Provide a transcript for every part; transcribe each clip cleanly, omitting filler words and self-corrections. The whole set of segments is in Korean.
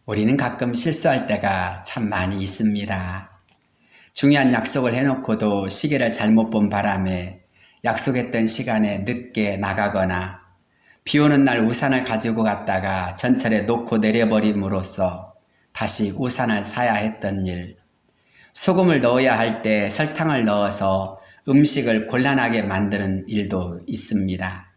우리는 가끔 실수할 때가 참 많이 있습니다. 중요한 약속을 해놓고도 시계를 잘못 본 바람에 약속했던 시간에 늦게 나가거나 비 오는 날 우산을 가지고 갔다가 전철에 놓고 내려버림으로써 다시 우산을 사야 했던 일, 소금을 넣어야 할 때 설탕을 넣어서 음식을 곤란하게 만드는 일도 있습니다.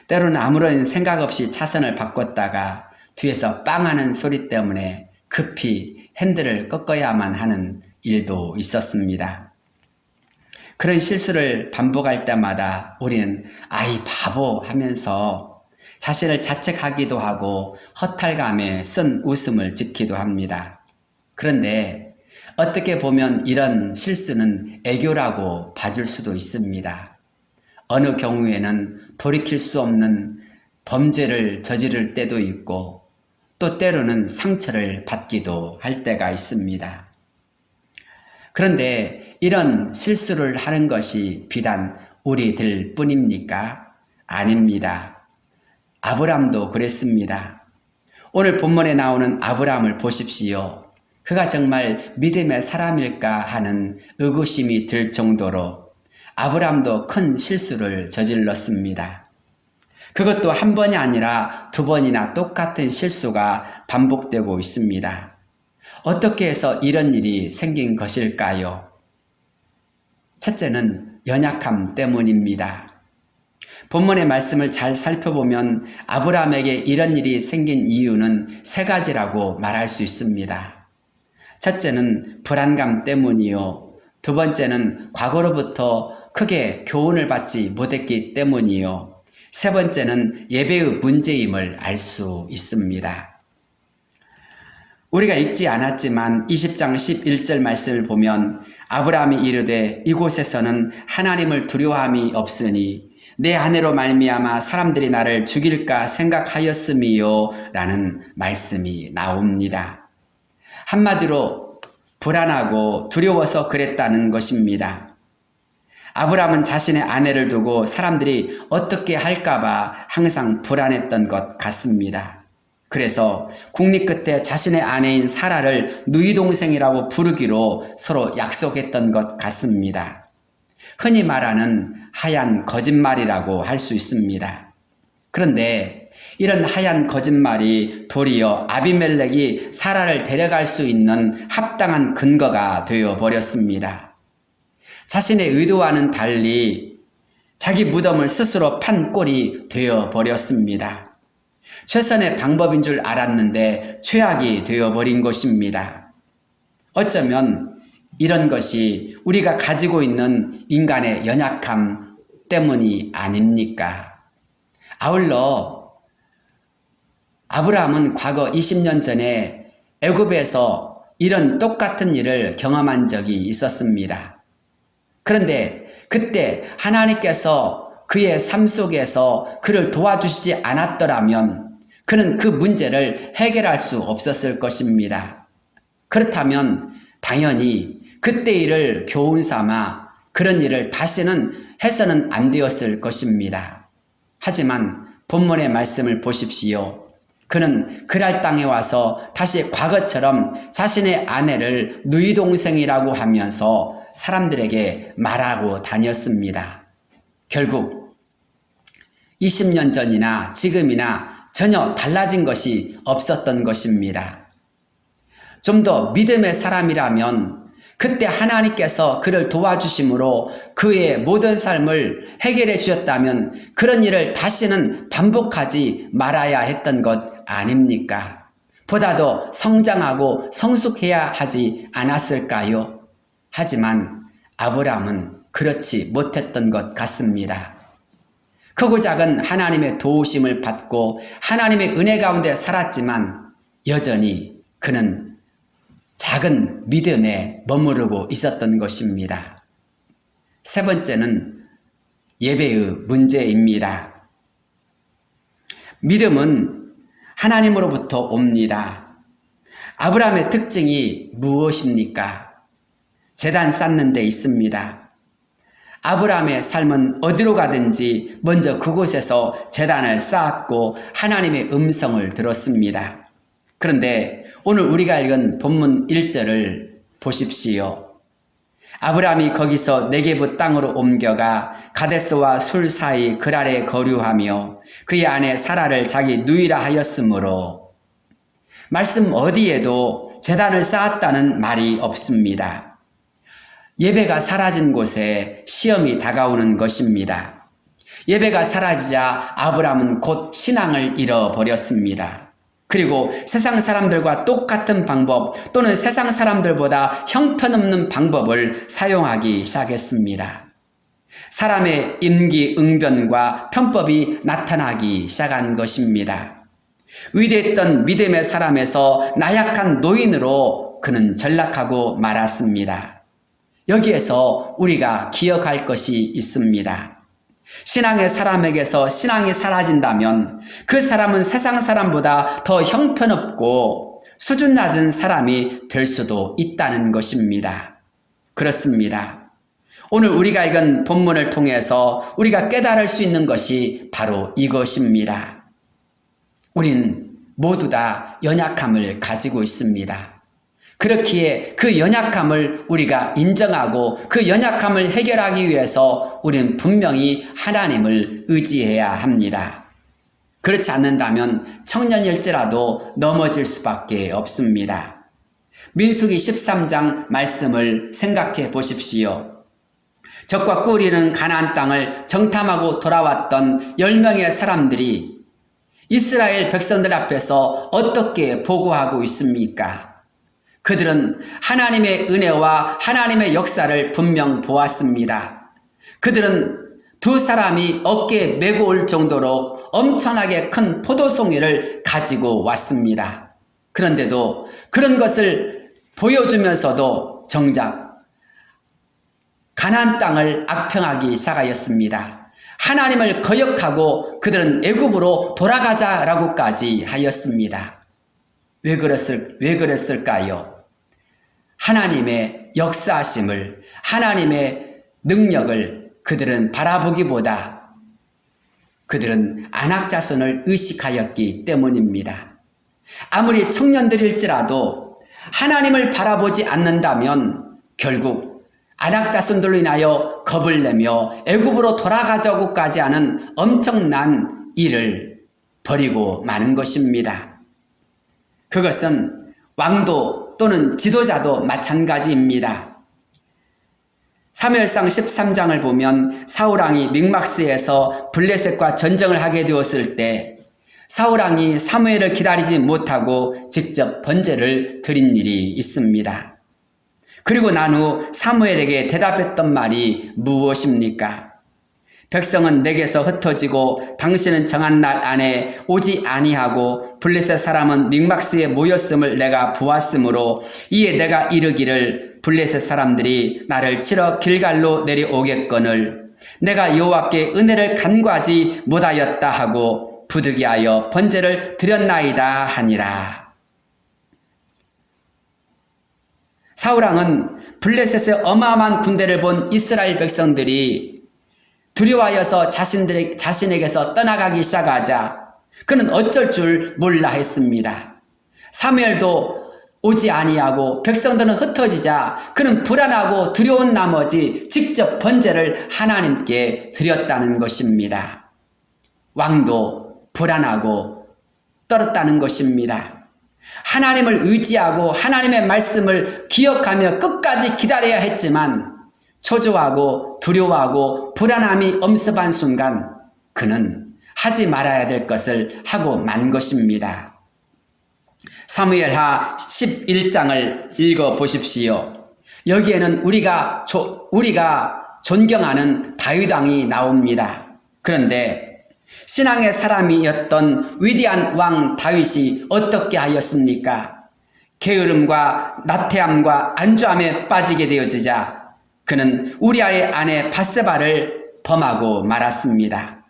때로는 아무런 생각 없이 차선을 바꿨다가 뒤에서 빵 하는 소리 때문에 급히 핸들을 꺾어야만 하는 일도 있었습니다. 그런 실수를 반복할 때마다 우리는 아이 바보 하면서 자신을 자책하기도 하고 허탈감에 쓴 웃음을 짓기도 합니다. 그런데 어떻게 보면 이런 실수는 애교라고 봐줄 수도 있습니다. 어느 경우에는 돌이킬 수 없는 범죄를 저지를 때도 있고 또 때로는 상처를 받기도 할 때가 있습니다. 그런데 이런 실수를 하는 것이 비단 우리들 뿐입니까? 아닙니다. 아브람도 그랬습니다. 오늘 본문에 나오는 아브람을 보십시오. 그가 정말 믿음의 사람일까 하는 의구심이 들 정도로 아브람도 큰 실수를 저질렀습니다. 그것도 한 번이 아니라 두 번이나 똑같은 실수가 반복되고 있습니다. 어떻게 해서 이런 일이 생긴 것일까요? 첫째는 연약함 때문입니다. 본문의 말씀을 잘 살펴보면 아브람에게 이런 일이 생긴 이유는 세 가지라고 말할 수 있습니다. 첫째는 불안감 때문이요. 두 번째는 과거로부터 크게 교훈을 받지 못했기 때문이요. 세 번째는 예배의 문제임을 알 수 있습니다. 우리가 읽지 않았지만 20장 11절 말씀을 보면 아브라함이 이르되 이곳에서는 하나님을 두려워함이 없으니 내 아내로 말미암아 사람들이 나를 죽일까 생각하였음이요 라는 말씀이 나옵니다. 한마디로 불안하고 두려워서 그랬다는 것입니다. 아브람은 자신의 아내를 두고 사람들이 어떻게 할까봐 항상 불안했던 것 같습니다. 그래서 국리 끝에 자신의 아내인 사라를 누이 동생이라고 부르기로 서로 약속했던 것 같습니다. 흔히 말하는 하얀 거짓말이라고 할 수 있습니다. 그런데 이런 하얀 거짓말이 도리어 아비멜렉이 사라를 데려갈 수 있는 합당한 근거가 되어버렸습니다. 자신의 의도와는 달리 자기 무덤을 스스로 판 꼴이 되어버렸습니다. 최선의 방법인 줄 알았는데 최악이 되어버린 것입니다. 어쩌면 이런 것이 우리가 가지고 있는 인간의 연약함 때문이 아닙니까? 아울러 아브라함은 과거 20년 전에 애굽에서 이런 똑같은 일을 경험한 적이 있었습니다. 그런데 그때 하나님께서 그의 삶 속에서 그를 도와주시지 않았더라면 그는 그 문제를 해결할 수 없었을 것입니다. 그렇다면 당연히 그때 일을 교훈 삼아 그런 일을 다시는 해서는 안 되었을 것입니다. 하지만 본문의 말씀을 보십시오. 그는 그랄 땅에 와서 다시 과거처럼 자신의 아내를 누이 동생이라고 하면서 사람들에게 말하고 다녔습니다. 결국 20년 전이나 지금이나 전혀 달라진 것이 없었던 것입니다. 좀 더 믿음의 사람이라면 그때 하나님께서 그를 도와주심으로 그의 모든 삶을 해결해 주셨다면 그런 일을 다시는 반복하지 말아야 했던 것 아닙니까? 보다 더 성장하고 성숙해야 하지 않았을까요? 하지만 아브람은 그렇지 못했던 것 같습니다. 크고 작은 하나님의 도우심을 받고 하나님의 은혜 가운데 살았지만 여전히 그는 작은 믿음에 머무르고 있었던 것입니다. 세 번째는 예배의 문제입니다. 믿음은 하나님으로부터 옵니다. 아브라함의 특징이 무엇입니까? 제단 쌓는 데 있습니다. 아브라함의 삶은 어디로 가든지 먼저 그곳에서 제단을 쌓았고 하나님의 음성을 들었습니다. 그런데 오늘 우리가 읽은 본문 1절을 보십시오. 아브라함이 거기서 네게부 땅으로 옮겨가 가데스와 술 사이 글 아래 거류하며 그의 아내 사라를 자기 누이라 하였으므로 말씀 어디에도 제단을 쌓았다는 말이 없습니다. 예배가 사라진 곳에 시험이 다가오는 것입니다. 예배가 사라지자 아브라함은 곧 신앙을 잃어버렸습니다. 그리고 세상 사람들과 똑같은 방법 또는 세상 사람들보다 형편없는 방법을 사용하기 시작했습니다. 사람의 임기응변과 편법이 나타나기 시작한 것입니다. 위대했던 믿음의 사람에서 나약한 노인으로 그는 전락하고 말았습니다. 여기에서 우리가 기억할 것이 있습니다. 신앙의 사람에게서 신앙이 사라진다면 그 사람은 세상 사람보다 더 형편없고 수준 낮은 사람이 될 수도 있다는 것입니다. 그렇습니다. 오늘 우리가 읽은 본문을 통해서 우리가 깨달을 수 있는 것이 바로 이것입니다. 우린 모두 다 연약함을 가지고 있습니다. 그렇기에 그 연약함을 우리가 인정하고 그 연약함을 해결하기 위해서 우리는 분명히 하나님을 의지해야 합니다. 그렇지 않는다면 청년일지라도 넘어질 수밖에 없습니다. 민수기 13장 말씀을 생각해 보십시오. 적과 꿀이는 가나안 땅을 정탐하고 돌아왔던 10명의 사람들이 이스라엘 백성들 앞에서 어떻게 보고하고 있습니까? 그들은 하나님의 은혜와 하나님의 역사를 분명 보았습니다. 그들은 두 사람이 어깨에 메고 올 정도로 엄청나게 큰 포도송이를 가지고 왔습니다. 그런데도 그런 것을 보여주면서도 정작 가나안 땅을 악평하기 시작하였습니다. 하나님을 거역하고 그들은 애굽으로 돌아가자라고까지 하였습니다. 왜 그랬을까요? 하나님의 역사하심을, 하나님의 능력을 그들은 바라보기보다 그들은 안악자손을 의식하였기 때문입니다. 아무리 청년들일지라도 하나님을 바라보지 않는다면 결국 안악자손들로 인하여 겁을 내며 애굽으로 돌아가자고까지 하는 엄청난 일을 벌이고 마는 것입니다. 그것은 왕도 또는 지도자도 마찬가지입니다. 사무엘상 13장을 보면 사울왕이 믹마스에서 블레셋과 전쟁을 하게 되었을 때 사울왕이 사무엘을 기다리지 못하고 직접 번제를 드린 일이 있습니다. 그리고 난 후 사무엘에게 대답했던 말이 무엇입니까? 백성은 내게서 흩어지고 당신은 정한 날 안에 오지 아니하고 블레셋 사람은 믹마스에 모였음을 내가 보았으므로 이에 내가 이르기를 블레셋 사람들이 나를 치러 길갈로 내려오겠거늘 내가 여호와께 은혜를 간구하지 못하였다 하고 부득이하여 번제를 드렸나이다 하니라. 사울왕은 블레셋의 어마어마한 군대를 본 이스라엘 백성들이 두려워하여서 자신에게서 떠나가기 시작하자 그는 어쩔 줄 몰라 했습니다. 사무엘도 오지 아니하고 백성들은 흩어지자 그는 불안하고 두려운 나머지 직접 번제를 하나님께 드렸다는 것입니다. 왕도 불안하고 떨었다는 것입니다. 하나님을 의지하고 하나님의 말씀을 기억하며 끝까지 기다려야 했지만 초조하고 두려워하고 불안함이 엄습한 순간 그는 하지 말아야 될 것을 하고 만 것입니다. 사무엘하 11장을 읽어보십시오. 여기에는 우리가 존경하는 다윗 왕이 나옵니다. 그런데 신앙의 사람이었던 위대한 왕 다윗이 어떻게 하였습니까? 게으름과 나태함과 안주함에 빠지게 되어지자 그는 우리아의 아내 밧세바를 범하고 말았습니다.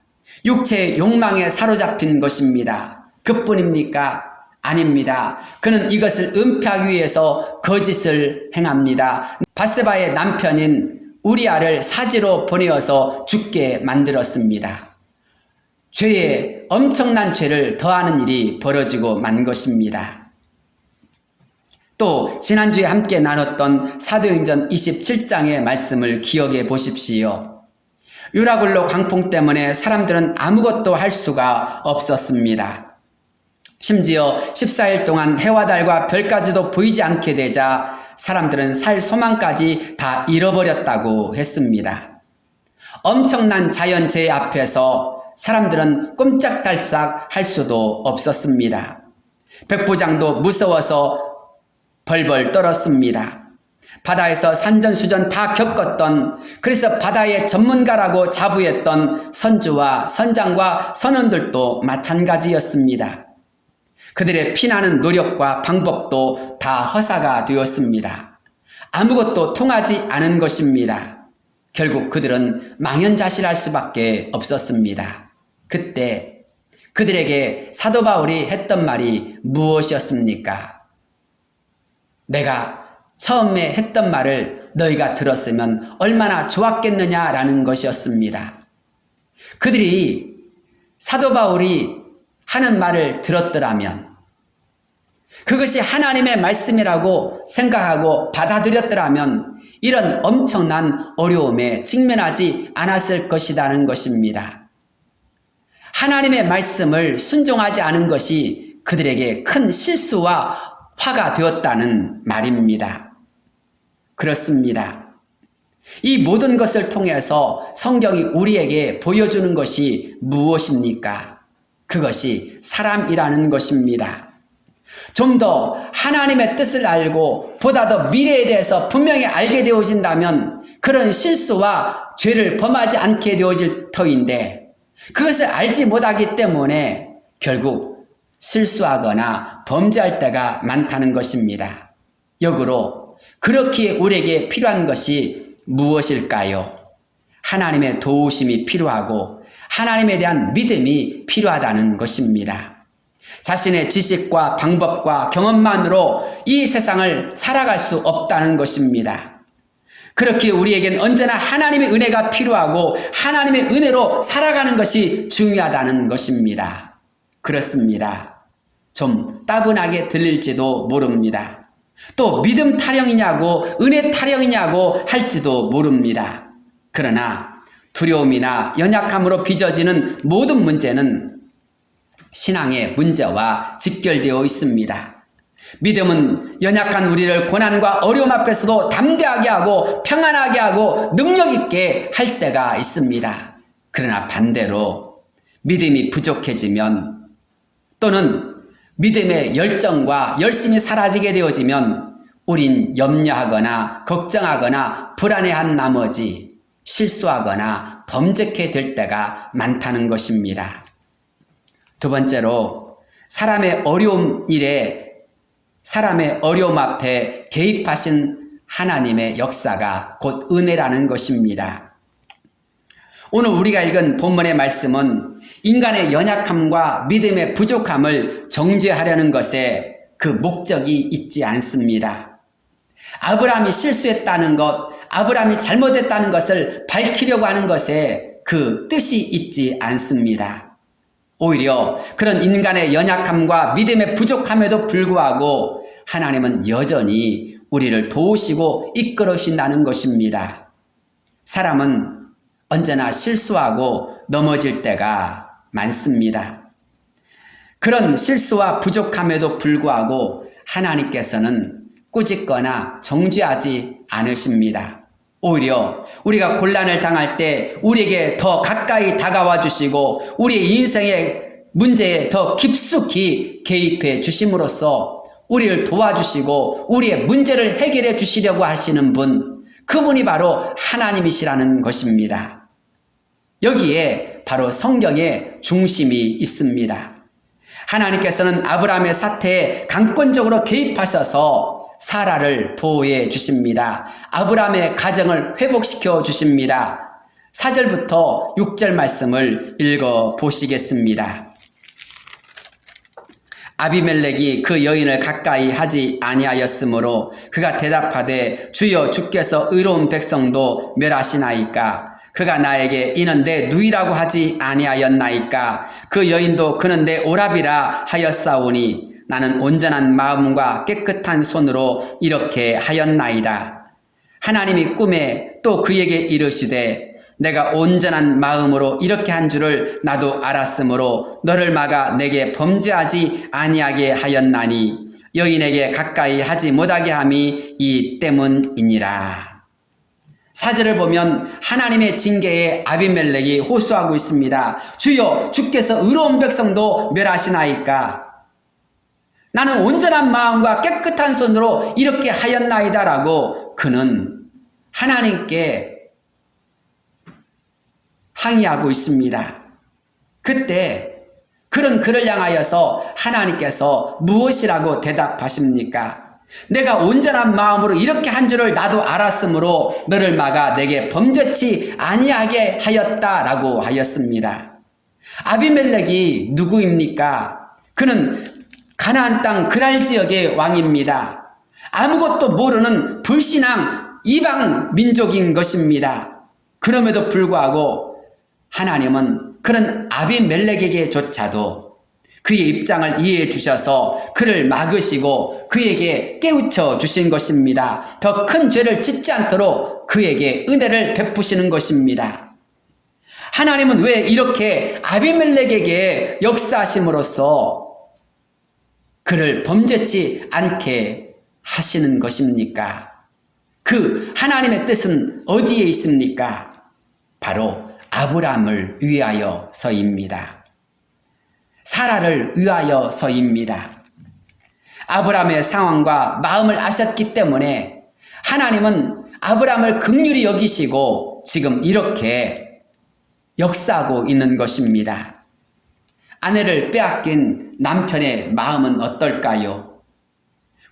육체의 욕망에 사로잡힌 것입니다. 그뿐입니까? 아닙니다. 그는 이것을 은폐하기 위해서 거짓을 행합니다. 밧세바의 남편인 우리아를 사지로 보내어서 죽게 만들었습니다. 죄에 엄청난 죄를 더하는 일이 벌어지고 만 것입니다. 또 지난주에 함께 나눴던 사도행전 27장의 말씀을 기억해 보십시오. 유라굴로 광풍 때문에 사람들은 아무것도 할 수가 없었습니다. 심지어 14일 동안 해와 달과 별까지도 보이지 않게 되자 사람들은 살 소망까지 다 잃어버렸다고 했습니다. 엄청난 자연재해 앞에서 사람들은 꼼짝달싹 할 수도 없었습니다. 백부장도 무서워서 벌벌 떨었습니다. 바다에서 산전수전 다 겪었던, 그래서 바다의 전문가라고 자부했던 선주와 선장과 선원들도 마찬가지였습니다. 그들의 피나는 노력과 방법도 다 허사가 되었습니다. 아무것도 통하지 않은 것입니다. 결국 그들은 망연자실할 수밖에 없었습니다. 그때 그들에게 사도 바울이 했던 말이 무엇이었습니까? 내가 처음에 했던 말을 너희가 들었으면 얼마나 좋았겠느냐라는 것이었습니다. 그들이 사도 바울이 하는 말을 들었더라면, 그것이 하나님의 말씀이라고 생각하고 받아들였더라면 이런 엄청난 어려움에 직면하지 않았을 것이라는 것입니다. 하나님의 말씀을 순종하지 않은 것이 그들에게 큰 실수와 화가 되었다는 말입니다. 그렇습니다. 이 모든 것을 통해서 성경이 우리에게 보여주는 것이 무엇입니까? 그것이 사람이라는 것입니다. 좀 더 하나님의 뜻을 알고 보다 더 미래에 대해서 분명히 알게 되어진다면 그런 실수와 죄를 범하지 않게 되어질 터인데, 그것을 알지 못하기 때문에 결국 실수하거나 범죄할 때가 많다는 것입니다. 역으로 그렇기에 우리에게 필요한 것이 무엇일까요? 하나님의 도우심이 필요하고 하나님에 대한 믿음이 필요하다는 것입니다. 자신의 지식과 방법과 경험만으로 이 세상을 살아갈 수 없다는 것입니다. 그렇게 우리에겐 언제나 하나님의 은혜가 필요하고 하나님의 은혜로 살아가는 것이 중요하다는 것입니다. 그렇습니다. 좀 따분하게 들릴지도 모릅니다. 또 믿음 타령이냐고 은혜 타령이냐고 할지도 모릅니다. 그러나 두려움이나 연약함으로 빚어지는 모든 문제는 신앙의 문제와 직결되어 있습니다. 믿음은 연약한 우리를 고난과 어려움 앞에서도 담대하게 하고 평안하게 하고 능력 있게 할 때가 있습니다. 그러나 반대로 믿음이 부족해지면, 또는 믿음의 열정과 열심이 사라지게 되어지면 우린 염려하거나 걱정하거나 불안해한 나머지 실수하거나 범죄케 될 때가 많다는 것입니다. 두 번째로, 사람의 어려움 앞에 개입하신 하나님의 역사가 곧 은혜라는 것입니다. 오늘 우리가 읽은 본문의 말씀은 인간의 연약함과 믿음의 부족함을 정죄하려는 것에 그 목적이 있지 않습니다. 아브라함이 실수했다는 것, 아브라함이 잘못했다는 것을 밝히려고 하는 것에 그 뜻이 있지 않습니다. 오히려 그런 인간의 연약함과 믿음의 부족함에도 불구하고 하나님은 여전히 우리를 도우시고 이끌으신다는 것입니다. 사람은 언제나 실수하고 넘어질 때가 많습니다. 그런 실수와 부족함에도 불구하고 하나님께서는 꾸짖거나 정죄하지 않으십니다. 오히려 우리가 곤란을 당할 때 우리에게 더 가까이 다가와 주시고 우리의 인생의 문제에 더 깊숙이 개입해 주심으로써 우리를 도와주시고 우리의 문제를 해결해 주시려고 하시는 분, 그분이 바로 하나님이시라는 것입니다. 여기에 바로 성경의 중심이 있습니다. 하나님께서는 아브라함의 사태에 강권적으로 개입하셔서 사라를 보호해 주십니다. 아브라함의 가정을 회복시켜 주십니다. 4절부터 6절 말씀을 읽어 보시겠습니다. 아비멜렉이 그 여인을 가까이 하지 아니하였으므로 그가 대답하되 주여 주께서 의로운 백성도 멸하시나이까? 그가 나에게 이는 내 누이라고 하지 아니하였나이까? 그 여인도 그는 내 오라비라 하였사오니 나는 온전한 마음과 깨끗한 손으로 이렇게 하였나이다. 하나님이 꿈에 또 그에게 이르시되 내가 온전한 마음으로 이렇게 한 줄을 나도 알았으므로 너를 막아 내게 범죄하지 아니하게 하였나니 여인에게 가까이 하지 못하게 함이 이 때문이니라. 4절을 보면 하나님의 징계에 아비멜렉이 호소하고 있습니다. 주여, 주께서 의로운 백성도 멸하시나이까? 나는 온전한 마음과 깨끗한 손으로 이렇게 하였나이다라고 그는 하나님께 항의하고 있습니다. 그때 그런 그를 향하여서 하나님께서 무엇이라고 대답하십니까? 내가 온전한 마음으로 이렇게 한 줄을 나도 알았으므로 너를 막아 내게 범죄치 아니하게 하였다라고 하였습니다. 아비멜렉이 누구입니까? 그는 가나안 땅 그랄 지역의 왕입니다. 아무것도 모르는 불신앙 이방 민족인 것입니다. 그럼에도 불구하고 하나님은 그런 아비멜렉에게조차도 그의 입장을 이해해 주셔서 그를 막으시고 그에게 깨우쳐 주신 것입니다. 더 큰 죄를 짓지 않도록 그에게 은혜를 베푸시는 것입니다. 하나님은 왜 이렇게 아비멜렉에게 역사하심으로써 그를 범죄치 않게 하시는 것입니까? 그 하나님의 뜻은 어디에 있습니까? 바로 아브라함을 위하여서입니다. 사라를 위하여서입니다. 아브라함의 상황과 마음을 아셨기 때문에 하나님은 아브라함을 긍휼히 여기시고 지금 이렇게 역사하고 있는 것입니다. 아내를 빼앗긴 남편의 마음은 어떨까요?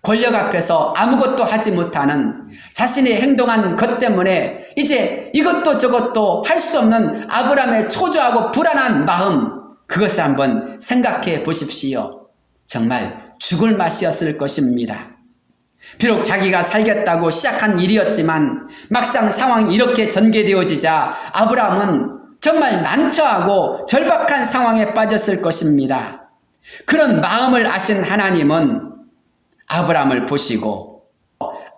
권력 앞에서 아무것도 하지 못하는 자신이 행동한 것 때문에 이제 이것도 저것도 할 수 없는 아브라함의 초조하고 불안한 마음, 그것을 한번 생각해 보십시오. 정말 죽을 맛이었을 것입니다. 비록 자기가 살겠다고 시작한 일이었지만 막상 상황이 이렇게 전개되어지자 아브라함은 정말 난처하고 절박한 상황에 빠졌을 것입니다. 그런 마음을 아신 하나님은 아브라함을 보시고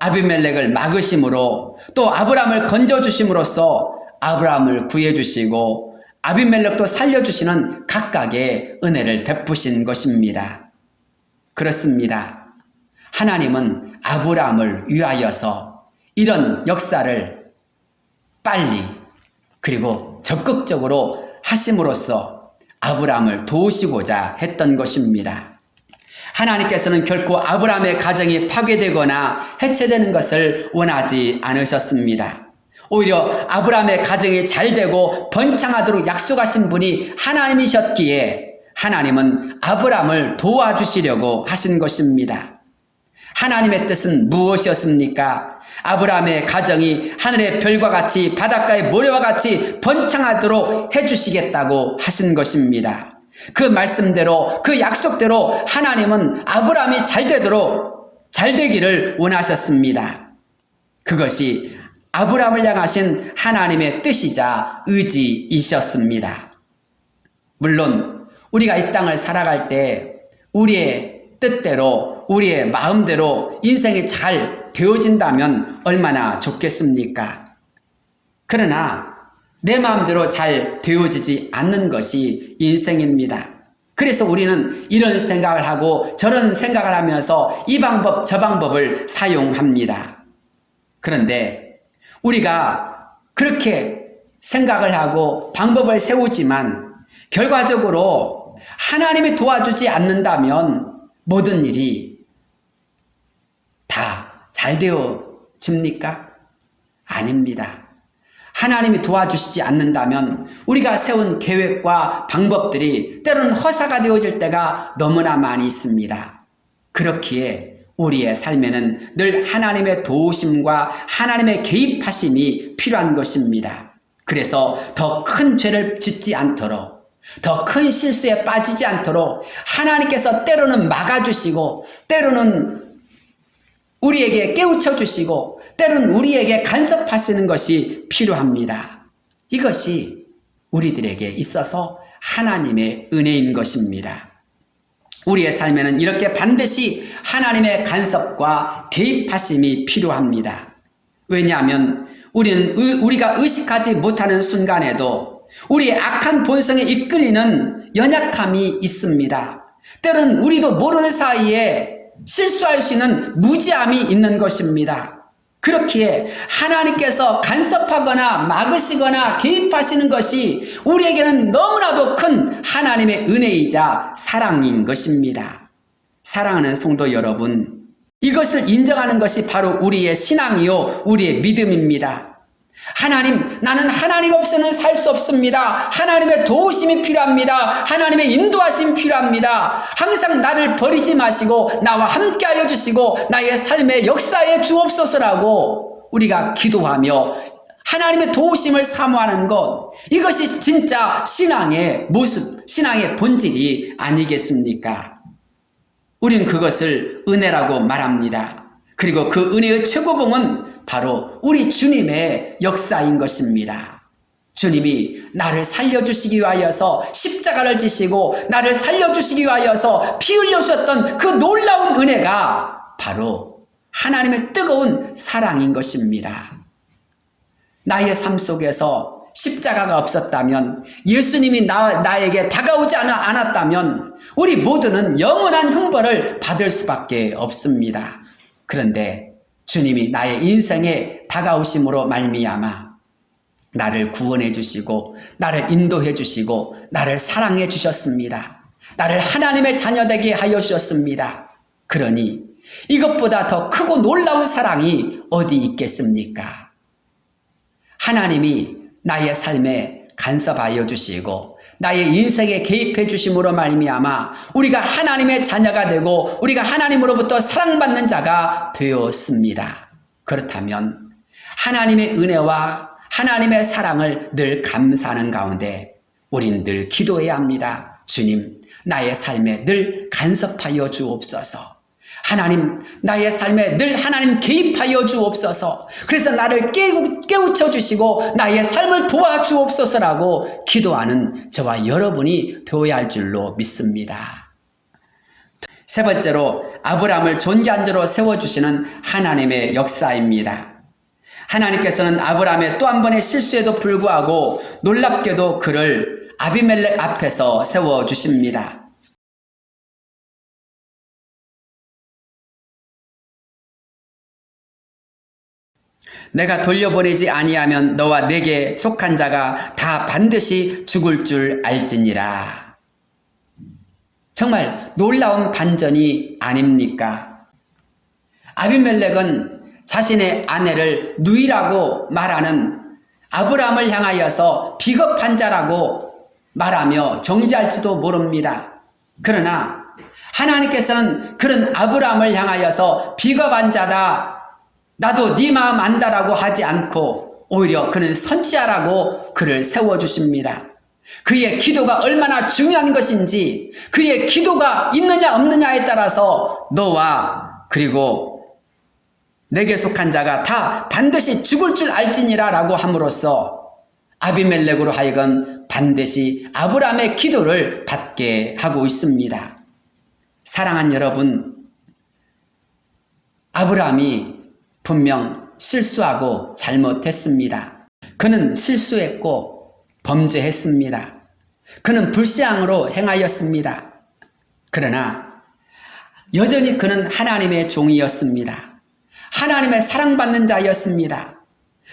아비멜렉을 막으심으로 또 아브라함을 건져주심으로써 아브라함을 구해주시고 아비멜렉도 살려주시는 각각의 은혜를 베푸신 것입니다. 그렇습니다. 하나님은 아브라함을 위하여서 이런 역사를 빨리 그리고 적극적으로 하심으로써 아브라함을 도우시고자 했던 것입니다. 하나님께서는 결코 아브라함의 가정이 파괴되거나 해체되는 것을 원하지 않으셨습니다. 오히려 아브라함의 가정이 잘되고 번창하도록 약속하신 분이 하나님이셨기에 하나님은 아브라함을 도와주시려고 하신 것입니다. 하나님의 뜻은 무엇이었습니까? 아브라함의 가정이 하늘의 별과 같이 바닷가의 모래와 같이 번창하도록 해주시겠다고 하신 것입니다. 그 말씀대로 그 약속대로 하나님은 아브라함이 잘되기를 원하셨습니다. 그것이 아브라함을 향하신 하나님의 뜻이자 의지이셨습니다. 물론 우리가 이 땅을 살아갈 때 우리의 뜻대로 우리의 마음대로 인생이 잘 되어진다면 얼마나 좋겠습니까? 그러나 내 마음대로 잘 되어지지 않는 것이 인생입니다. 그래서 우리는 이런 생각을 하고 저런 생각을 하면서 이 방법 저 방법을 사용합니다. 그런데 우리가 그렇게 생각을 하고 방법을 세우지만 결과적으로 하나님이 도와주지 않는다면 모든 일이 다 잘 되어집니까? 아닙니다. 하나님이 도와주시지 않는다면 우리가 세운 계획과 방법들이 때로는 허사가 되어질 때가 너무나 많이 있습니다. 그렇기에 우리의 삶에는 늘 하나님의 도우심과 하나님의 개입하심이 필요한 것입니다. 그래서 더 큰 죄를 짓지 않도록, 더 큰 실수에 빠지지 않도록 하나님께서 때로는 막아주시고 때로는 우리에게 깨우쳐 주시고 때로는 우리에게 간섭하시는 것이 필요합니다. 이것이 우리들에게 있어서 하나님의 은혜인 것입니다. 우리의 삶에는 이렇게 반드시 하나님의 간섭과 개입하심이 필요합니다. 왜냐하면 우리가 의식하지 못하는 순간에도 우리의 악한 본성에 이끌리는 연약함이 있습니다. 때로는 우리도 모르는 사이에 실수할 수 있는 무지함이 있는 것입니다. 그렇기에 하나님께서 간섭하거나 막으시거나 개입하시는 것이 우리에게는 너무나도 큰 하나님의 은혜이자 사랑인 것입니다. 사랑하는 성도 여러분, 이것을 인정하는 것이 바로 우리의 신앙이요 우리의 믿음입니다. 하나님, 나는 하나님 없이는 살 수 없습니다. 하나님의 도우심이 필요합니다. 하나님의 인도하심이 필요합니다. 항상 나를 버리지 마시고 나와 함께하여 주시고 나의 삶의 역사에 주옵소서라고 우리가 기도하며 하나님의 도우심을 사모하는 것, 이것이 진짜 신앙의 모습, 신앙의 본질이 아니겠습니까? 우린 그것을 은혜라고 말합니다. 그리고 그 은혜의 최고봉은 바로 우리 주님의 역사인 것입니다. 주님이 나를 살려주시기 위하여서 십자가를 지시고 나를 살려주시기 위하여서 피 흘려주셨던 그 놀라운 은혜가 바로 하나님의 뜨거운 사랑인 것입니다. 나의 삶 속에서 십자가가 없었다면, 예수님이 나에게 다가오지 않았다면 우리 모두는 영원한 형벌을 받을 수밖에 없습니다. 그런데 주님이 나의 인생에 다가오심으로 말미암아 나를 구원해 주시고 나를 인도해 주시고 나를 사랑해 주셨습니다. 나를 하나님의 자녀되게 하여 주셨습니다. 그러니 이것보다 더 크고 놀라운 사랑이 어디 있겠습니까? 하나님이 나의 삶에 간섭하여 주시고 나의 인생에 개입해 주심으로 말미암아 우리가 하나님의 자녀가 되고 우리가 하나님으로부터 사랑받는 자가 되었습니다. 그렇다면 하나님의 은혜와 하나님의 사랑을 늘 감사하는 가운데 우린 늘 기도해야 합니다. 주님, 나의 삶에 늘 간섭하여 주옵소서. 하나님, 나의 삶에 늘 하나님 개입하여 주옵소서. 그래서 나를 깨우쳐 주시고 나의 삶을 도와주옵소서라고 기도하는 저와 여러분이 되어야 할 줄로 믿습니다. 세 번째로, 아브라함을 존귀한 자로 세워주시는 하나님의 역사입니다. 하나님께서는 아브라함의 또 한 번의 실수에도 불구하고 놀랍게도 그를 아비멜렉 앞에서 세워주십니다. 내가 돌려보내지 아니하면 너와 내게 속한 자가 다 반드시 죽을 줄 알지니라. 정말 놀라운 반전이 아닙니까? 아비멜렉은 자신의 아내를 누이라고 말하는 아브라함을 향하여서 비겁한 자라고 말하며 정죄할지도 모릅니다. 그러나 하나님께서는 그런 아브라함을 향하여서 비겁한 자다, 나도 네 마음 안다라고 하지 않고 오히려 그는 선지자라고 그를 세워주십니다. 그의 기도가 얼마나 중요한 것인지, 그의 기도가 있느냐 없느냐에 따라서 너와 그리고 내게 속한 자가 다 반드시 죽을 줄 알지니라 라고 함으로써 아비멜렉으로 하여금 반드시 아브라함의 기도를 받게 하고 있습니다. 사랑하는 여러분, 아브라함이 분명 실수하고 잘못했습니다. 그는 실수했고 범죄했습니다. 그는 불신앙으로 행하였습니다. 그러나 여전히 그는 하나님의 종이었습니다. 하나님의 사랑받는 자였습니다.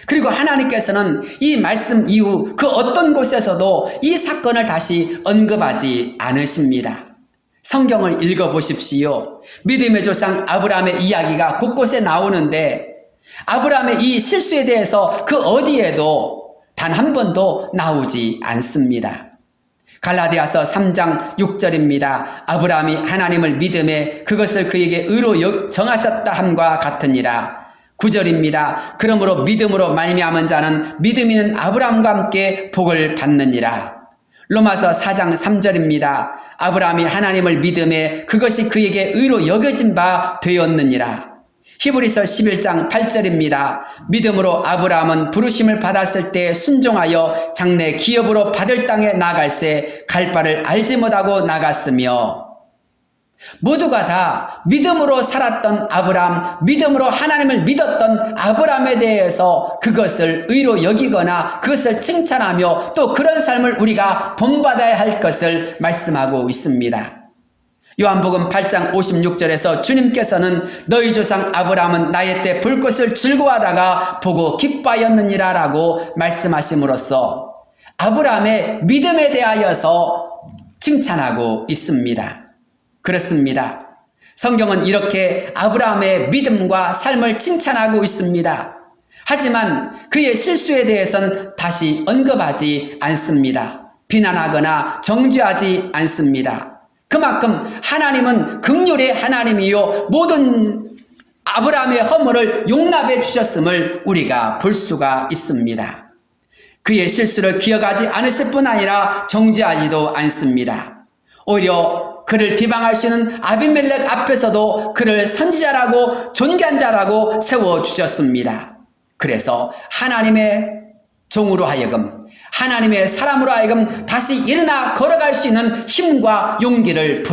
그리고 하나님께서는 이 말씀 이후 그 어떤 곳에서도 이 사건을 다시 언급하지 않으십니다. 성경을 읽어보십시오. 믿음의 조상 아브라함의 이야기가 곳곳에 나오는데 아브라함의 이 실수에 대해서 그 어디에도 단 한 번도 나오지 않습니다. 갈라디아서 3장 6절입니다. 아브라함이 하나님을 믿음에 그것을 그에게 의로 정하셨다 함과 같으니라. 9절입니다. 그러므로 믿음으로 말미암은 자는 믿음 있는 아브라함과 함께 복을 받느니라. 로마서 4장 3절입니다. 아브라함이 하나님을 믿음에 그것이 그에게 의로 여겨진 바 되었느니라. 히브리서 11장 8절입니다. 믿음으로 아브라함은 부르심을 받았을 때 순종하여 장래 기업으로 받을 땅에 나갈새 갈 바를 알지 못하고 나갔으며, 모두가 다 믿음으로 살았던 아브라함, 믿음으로 하나님을 믿었던 아브라함에 대해서 그것을 의로 여기거나 그것을 칭찬하며 또 그런 삶을 우리가 본받아야 할 것을 말씀하고 있습니다. 요한복음 8장 56절에서 주님께서는 너희 조상 아브라함은 나의 때 볼 것을 즐거워하다가 보고 기뻐하였느니라 라고 말씀하심으로써 아브라함의 믿음에 대하여서 칭찬하고 있습니다. 그렇습니다. 성경은 이렇게 아브라함의 믿음과 삶을 칭찬하고 있습니다. 하지만 그의 실수에 대해서는 다시 언급하지 않습니다. 비난하거나 정죄하지 않습니다. 그만큼 하나님은 긍휼의 하나님이요 모든 아브라함의 허물을 용납해 주셨음을 우리가 볼 수가 있습니다. 그의 실수를 기억하지 않으실 뿐 아니라 정죄하지도 않습니다. 오히려 그를 비방할 수 있는 아비멜렉 앞에서도 그를 선지자라고 존귀한 자라고 세워주셨습니다. 그래서 하나님의 종으로 하여금 하나님의 사람으로 하여금 다시 일어나 걸어갈 수 있는 힘과 용기를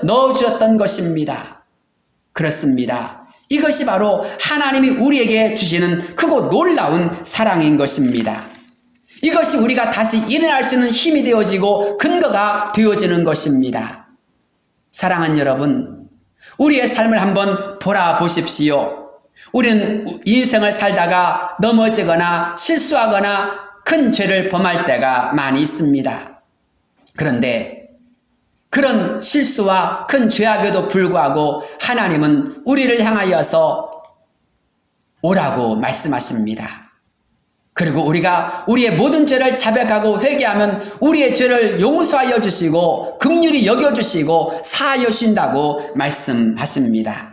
넣어주셨던 것입니다. 그렇습니다. 이것이 바로 하나님이 우리에게 주시는 크고 놀라운 사랑인 것입니다. 이것이 우리가 다시 일어날 수 있는 힘이 되어지고 근거가 되어지는 것입니다. 사랑하는 여러분, 우리의 삶을 한번 돌아보십시오. 우리는 인생을 살다가 넘어지거나 실수하거나 큰 죄를 범할 때가 많이 있습니다. 그런데 그런 실수와 큰 죄악에도 불구하고 하나님은 우리를 향하여서 오라고 말씀하십니다. 그리고 우리가 우리의 모든 죄를 자백하고 회개하면 우리의 죄를 용서하여 주시고 긍휼히 여겨주시고 사하여 주신다고 말씀하십니다.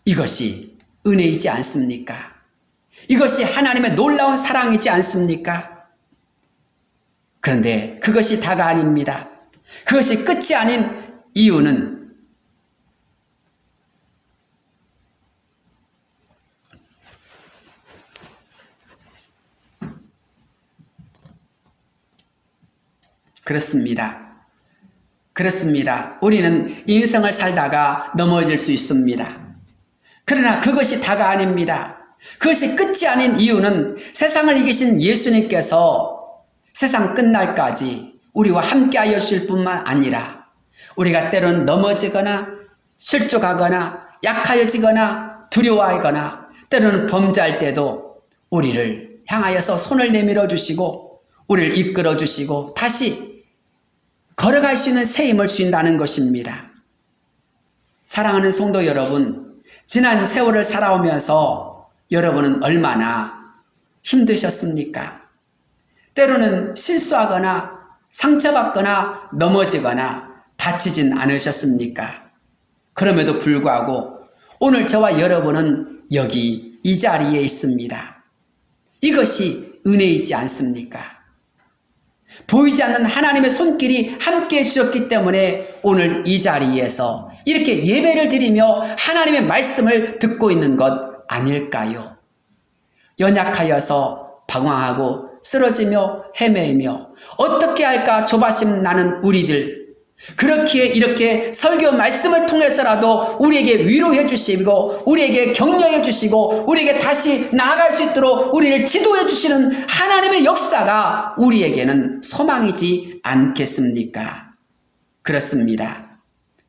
이것이 은혜이지 않습니까? 이것이 하나님의 놀라운 사랑이지 않습니까? 그런데 그것이 다가 아닙니다. 그것이 끝이 아닌 이유는 그렇습니다. 우리는 인생을 살다가 넘어질 수 있습니다. 그러나 그것이 다가 아닙니다. 그것이 끝이 아닌 이유는 세상을 이기신 예수님께서 세상 끝날까지 우리와 함께하여 주실 뿐만 아니라 우리가 때론 넘어지거나 실족하거나 약하여지거나 두려워하거나 때로는 범죄할 때도 우리를 향하여서 손을 내밀어 주시고 우리를 이끌어 주시고 다시 걸어갈 수 있는 새 힘을 주신다는 것입니다. 사랑하는 성도 여러분, 지난 세월을 살아오면서 여러분은 얼마나 힘드셨습니까? 때로는 실수하거나 상처받거나 넘어지거나 다치진 않으셨습니까? 그럼에도 불구하고 오늘 저와 여러분은 여기 이 자리에 있습니다. 이것이 은혜이지 않습니까? 보이지 않는 하나님의 손길이 함께해 주셨기 때문에 오늘 이 자리에서 이렇게 예배를 드리며 하나님의 말씀을 듣고 있는 것 아닐까요? 연약하여서 방황하고 쓰러지며 헤매며 어떻게 할까 조바심 나는 우리들, 그렇기에 이렇게 설교 말씀을 통해서라도 우리에게 위로해 주시고 우리에게 격려해 주시고 우리에게 다시 나아갈 수 있도록 우리를 지도해 주시는 하나님의 역사가 우리에게는 소망이지 않겠습니까? 그렇습니다.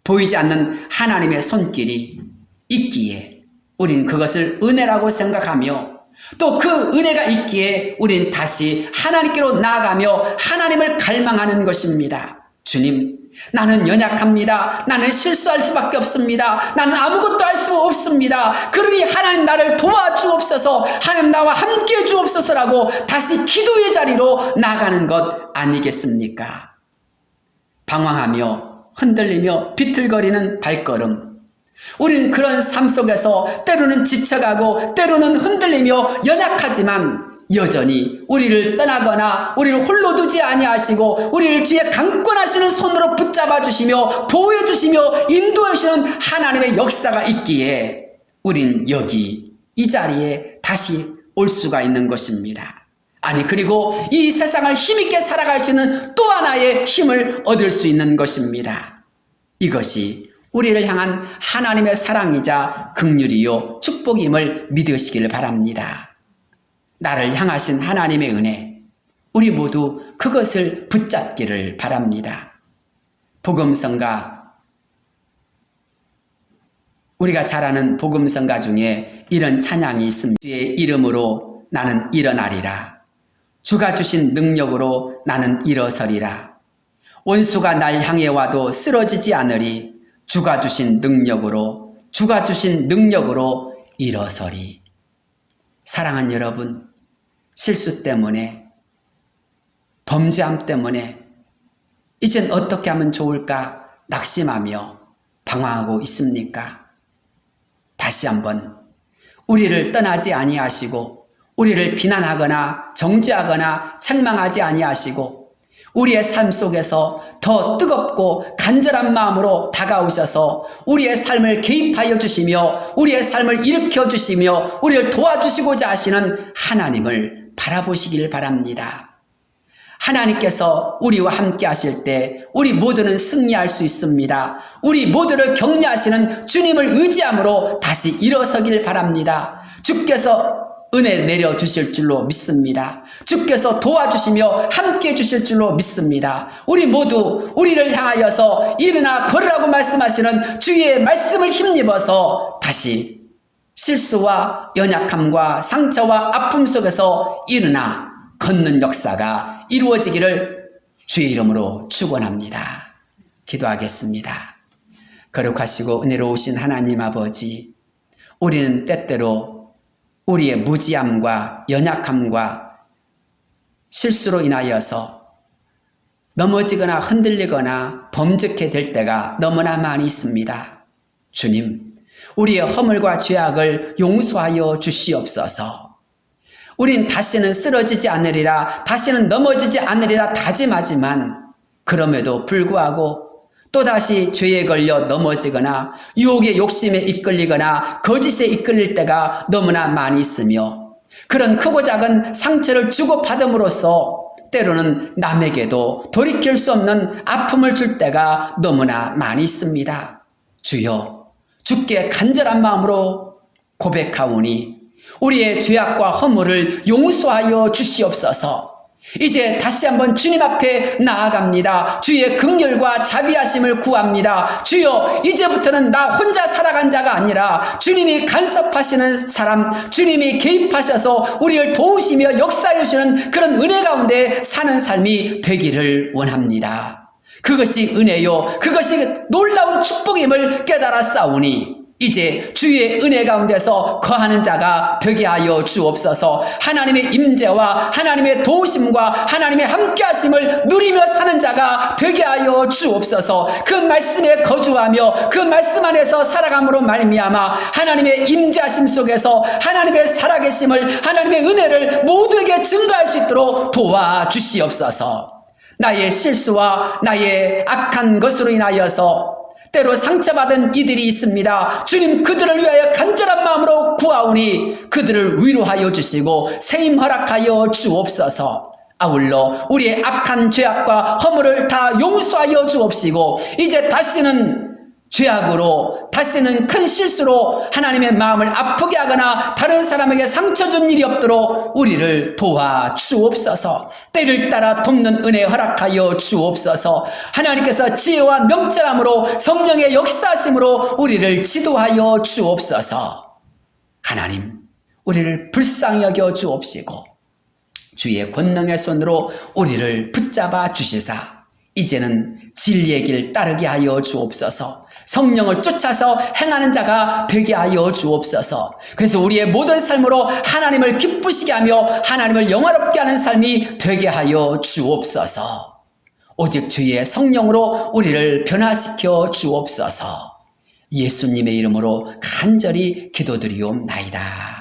보이지 않는 하나님의 손길이 있기에 우린 그것을 은혜라고 생각하며 또 그 은혜가 있기에 우린 다시 하나님께로 나아가며 하나님을 갈망하는 것입니다. 주님, 나는 연약합니다. 나는 실수할 수밖에 없습니다. 나는 아무것도 할 수 없습니다. 그러니 하나님 나를 도와주옵소서, 하나님 나와 함께해 주옵소서라고 다시 기도의 자리로 나가는 것 아니겠습니까? 방황하며 흔들리며 비틀거리는 발걸음, 우리는 그런 삶 속에서 때로는 지쳐가고 때로는 흔들리며 연약하지만 여전히 우리를 떠나거나 우리를 홀로 두지 아니하시고 우리를 주의 강권하시는 손으로 붙잡아 주시며 보호해 주시며 인도해 주시는 하나님의 역사가 있기에 우린 여기 이 자리에 다시 올 수가 있는 것입니다. 아니, 그리고 이 세상을 힘있게 살아갈 수 있는 또 하나의 힘을 얻을 수 있는 것입니다. 이것이 우리를 향한 하나님의 사랑이자 긍휼이요 축복임을 믿으시길 바랍니다. 나를 향하신 하나님의 은혜, 우리 모두 그것을 붙잡기를 바랍니다. 복음성가, 우리가 잘 아는 복음성가 중에 이런 찬양이 있습니다. 주의 이름으로 나는 일어나리라. 주가 주신 능력으로 나는 일어서리라. 원수가 날 향해 와도 쓰러지지 않으리. 주가 주신 능력으로 일어서리. 사랑하는 여러분, 실수 때문에, 범죄함 때문에 이젠 어떻게 하면 좋을까 낙심하며 방황하고 있습니까? 다시 한번 우리를 떠나지 아니하시고 우리를 비난하거나 정죄하거나 책망하지 아니하시고 우리의 삶 속에서 더 뜨겁고 간절한 마음으로 다가오셔서 우리의 삶을 개입하여 주시며 우리의 삶을 일으켜 주시며 우리를 도와주시고자 하시는 하나님을 바라보시길 바랍니다. 하나님께서 우리와 함께 하실 때 우리 모두는 승리할 수 있습니다. 우리 모두를 격려하시는 주님을 의지함으로 다시 일어서길 바랍니다. 주께서 은혜 내려주실 줄로 믿습니다. 주께서 도와주시며 함께해 주실 줄로 믿습니다. 우리 모두 우리를 향하여서 일어나 걸으라고 말씀하시는 주의 말씀을 힘입어서 다시 실수와 연약함과 상처와 아픔 속에서 일어나 걷는 역사가 이루어지기를 주의 이름으로 축원합니다. 기도하겠습니다. 거룩하시고 은혜로우신 하나님 아버지, 우리는 때때로 우리의 무지함과 연약함과 실수로 인하여서 넘어지거나 흔들리거나 범죄케 될 때가 너무나 많이 있습니다. 주님, 우리의 허물과 죄악을 용서하여 주시옵소서. 우린 다시는 쓰러지지 않으리라, 다시는 넘어지지 않으리라 다짐하지만 그럼에도 불구하고 또다시 죄에 걸려 넘어지거나 유혹의 욕심에 이끌리거나 거짓에 이끌릴 때가 너무나 많이 있으며 그런 크고 작은 상처를 주고받음으로써 때로는 남에게도 돌이킬 수 없는 아픔을 줄 때가 너무나 많이 있습니다. 주여, 주께 간절한 마음으로 고백하오니 우리의 죄악과 허물을 용서하여 주시옵소서. 이제 다시 한번 주님 앞에 나아갑니다. 주의 긍휼과 자비하심을 구합니다. 주여, 이제부터는 나 혼자 살아간 자가 아니라 주님이 간섭하시는 사람, 주님이 개입하셔서 우리를 도우시며 역사해 주시는 그런 은혜 가운데 사는 삶이 되기를 원합니다. 그것이 은혜요, 그것이 놀라운 축복임을 깨달아 싸우니 이제 주의 은혜 가운데서 거하는 자가 되게 하여 주옵소서. 하나님의 임재와 하나님의 도우심과 하나님의 함께하심을 누리며 사는 자가 되게 하여 주옵소서. 그 말씀에 거주하며 그 말씀 안에서 살아감으로 말미암아 하나님의 임재하심 속에서 하나님의 살아계심을, 하나님의 은혜를 모두에게 증거할 수 있도록 도와주시옵소서. 나의 실수와 나의 악한 것으로 인하여서 때로 상처받은 이들이 있습니다. 주님, 그들을 위하여 간절한 마음으로 구하오니 그들을 위로하여 주시고 세임 허락하여 주옵소서. 아울러 우리의 악한 죄악과 허물을 다 용서하여 주옵시고 이제 다시는 죄악으로, 다시는 큰 실수로 하나님의 마음을 아프게 하거나 다른 사람에게 상처 준 일이 없도록 우리를 도와주옵소서. 때를 따라 돕는 은혜 허락하여 주옵소서. 하나님께서 지혜와 명철함으로 성령의 역사하심으로 우리를 지도하여 주옵소서. 하나님, 우리를 불쌍히 여겨 주옵시고 주의 권능의 손으로 우리를 붙잡아 주시사 이제는 진리의 길 따르게 하여 주옵소서. 성령을 쫓아서 행하는 자가 되게 하여 주옵소서. 그래서 우리의 모든 삶으로 하나님을 기쁘시게 하며 하나님을 영화롭게 하는 삶이 되게 하여 주옵소서. 오직 주의 성령으로 우리를 변화시켜 주옵소서. 예수님의 이름으로 간절히 기도드리옵나이다.